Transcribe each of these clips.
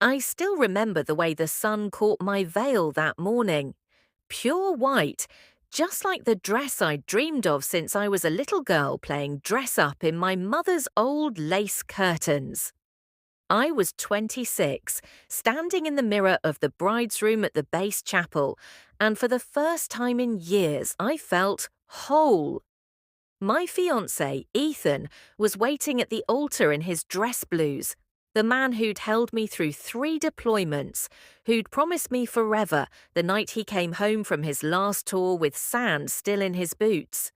I still remember the way the sun caught my veil that morning. Pure white, just like the dress I'd dreamed of since I was a little girl playing dress up in my mother's old lace curtains. I was 26, standing in the mirror of the bride's room at the base chapel, and for the first time in years I felt whole. My fiancé, Ethan, was waiting at the altar in his dress blues, the man who'd held me through 3 deployments, who'd promised me forever the night he came home from his last tour with sand still in his boots.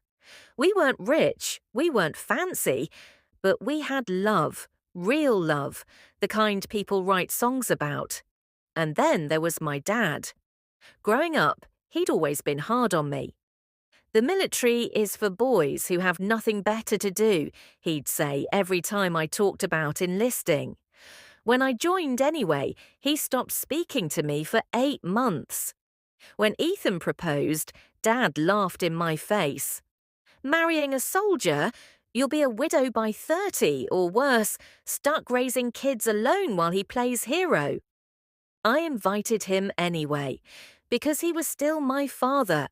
We weren't rich, we weren't fancy, but we had love, real love, the kind people write songs about. And then there was my dad. Growing up, he'd always been hard on me. The military is for boys who have nothing better to do, he'd say every time I talked about enlisting. When I joined anyway, he stopped speaking to me for 8 months. When Ethan proposed, Dad laughed in my face. Marrying a soldier? You'll be a widow by 30, or worse, stuck raising kids alone while he plays hero. I invited him anyway, because he was still my father,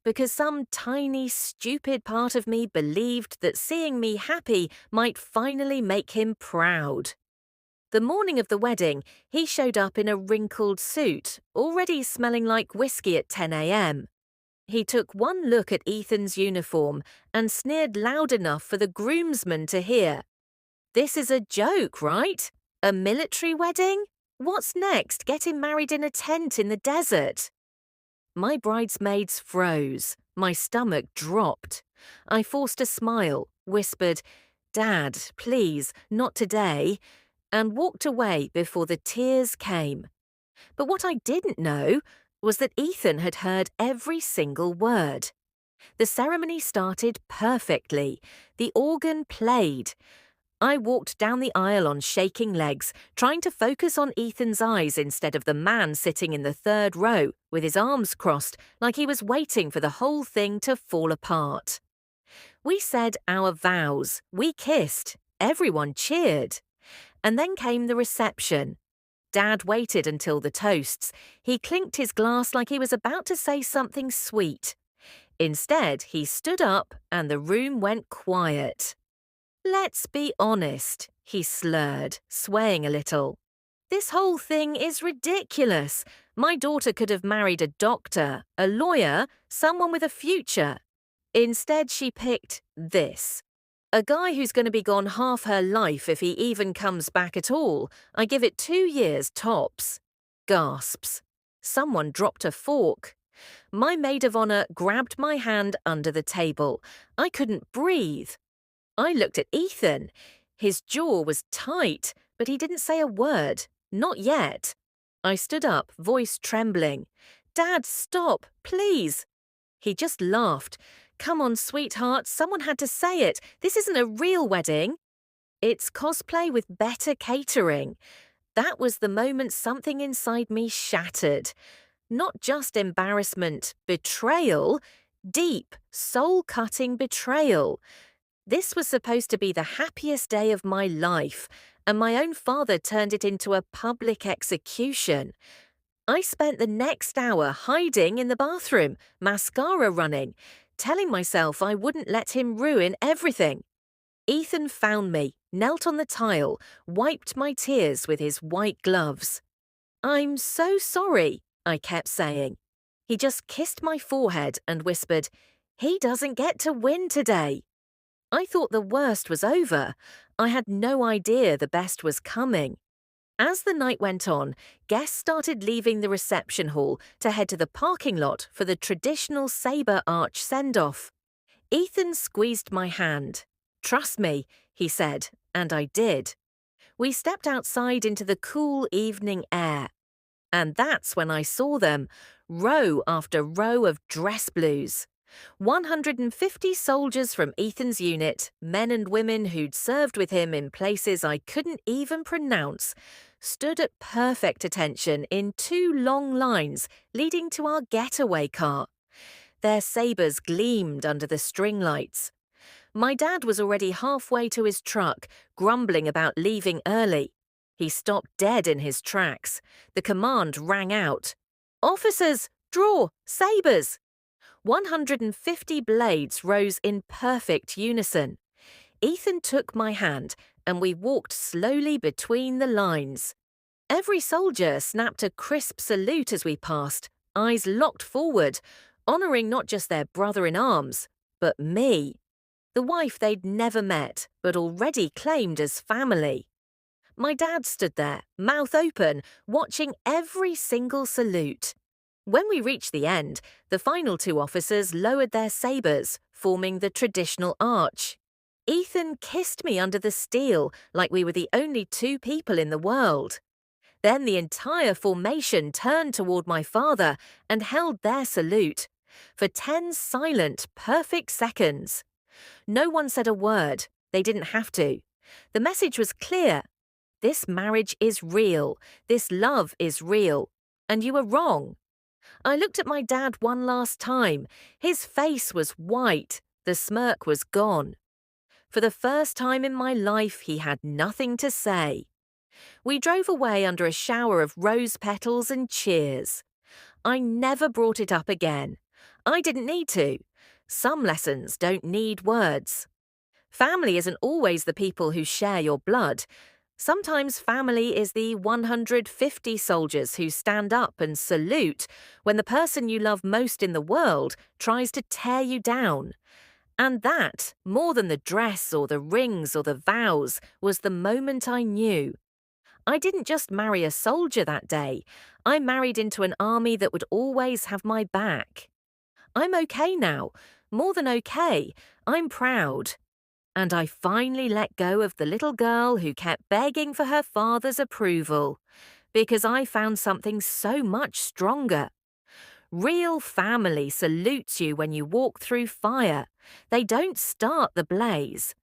because some tiny, stupid part of me believed that seeing me happy might finally make him proud. The morning of the wedding, he showed up in a wrinkled suit, already smelling like whiskey at 10 a.m. He took one look at Ethan's uniform and sneered loud enough for the groomsmen to hear. "This is a joke, right? A military wedding? What's next, getting married in a tent in the desert?" My bridesmaids froze. My stomach dropped. I forced a smile, whispered, "Dad, please, not today," and walked away before the tears came. But what I didn't know was that Ethan had heard every single word. The ceremony started perfectly. The organ played. I walked down the aisle on shaking legs, trying to focus on Ethan's eyes instead of the man sitting in the 3rd row with his arms crossed like he was waiting for the whole thing to fall apart. We said our vows, we kissed, everyone cheered. And then came the reception. Dad waited until the toasts. He clinked his glass like he was about to say something sweet. Instead, he stood up and the room went quiet. "Let's be honest," he slurred, swaying a little. "This whole thing is ridiculous. My daughter could have married a doctor, a lawyer, someone with a future. Instead, she picked this. A guy who's going to be gone half her life if he even comes back at all. I give it 2 years tops." Gasps. Someone dropped a fork. My maid of honor grabbed my hand under the table. I couldn't breathe. I looked at Ethan. His jaw was tight, but he didn't say a word. Not yet. I stood up, voice trembling. "Dad, stop, please." He just laughed. "Come on, sweetheart, someone had to say it. This isn't a real wedding." It's cosplay with better catering. That was the moment something inside me shattered. Not just embarrassment, betrayal. Deep, soul-cutting betrayal. This was supposed to be the happiest day of my life, and my own father turned it into a public execution. I spent the next hour hiding in the bathroom, mascara running, telling myself I wouldn't let him ruin everything. Ethan found me, knelt on the tile, wiped my tears with his white gloves. "I'm so sorry," I kept saying. He just kissed my forehead and whispered, "He doesn't get to win today." I thought the worst was over. I had no idea the best was coming. As the night went on, guests started leaving the reception hall to head to the parking lot for the traditional sabre arch send-off. Ethan squeezed my hand. "Trust me," he said, and I did. We stepped outside into the cool evening air. And that's when I saw them, row after row of dress blues. 150 soldiers from Ethan's unit, men and women who'd served with him in places I couldn't even pronounce, stood at perfect attention in 2 long lines leading to our getaway car. Their sabres gleamed under the string lights. My dad was already halfway to his truck, grumbling about leaving early. He stopped dead in his tracks. The command rang out. "Officers, draw! Sabres!" 150 blades rose in perfect unison. Ethan took my hand, and we walked slowly between the lines. Every soldier snapped a crisp salute as we passed, eyes locked forward, honouring not just their brother-in-arms, but me, the wife they'd never met, but already claimed as family. My dad stood there, mouth open, watching every single salute. When we reached the end, the final two officers lowered their sabres, forming the traditional arch. Ethan kissed me under the steel like we were the only two people in the world. Then the entire formation turned toward my father and held their salute. For 10 silent, perfect seconds. No one said a word. They didn't have to. The message was clear. This marriage is real. This love is real. And you were wrong. I looked at my dad one last time. His face was white. The smirk was gone. For the first time in my life, he had nothing to say. We drove away under a shower of rose petals and cheers. I never brought it up again. I didn't need to. Some lessons don't need words. Family isn't always the people who share your blood. Sometimes family is the 150 soldiers who stand up and salute when the person you love most in the world tries to tear you down. And that, more than the dress or the rings or the vows, was the moment I knew. I didn't just marry a soldier that day. I married into an army that would always have my back. I'm okay now. More than okay. I'm proud. And I finally let go of the little girl who kept begging for her father's approval, because I found something so much stronger. Real family salutes you when you walk through fire. They don't start the blaze.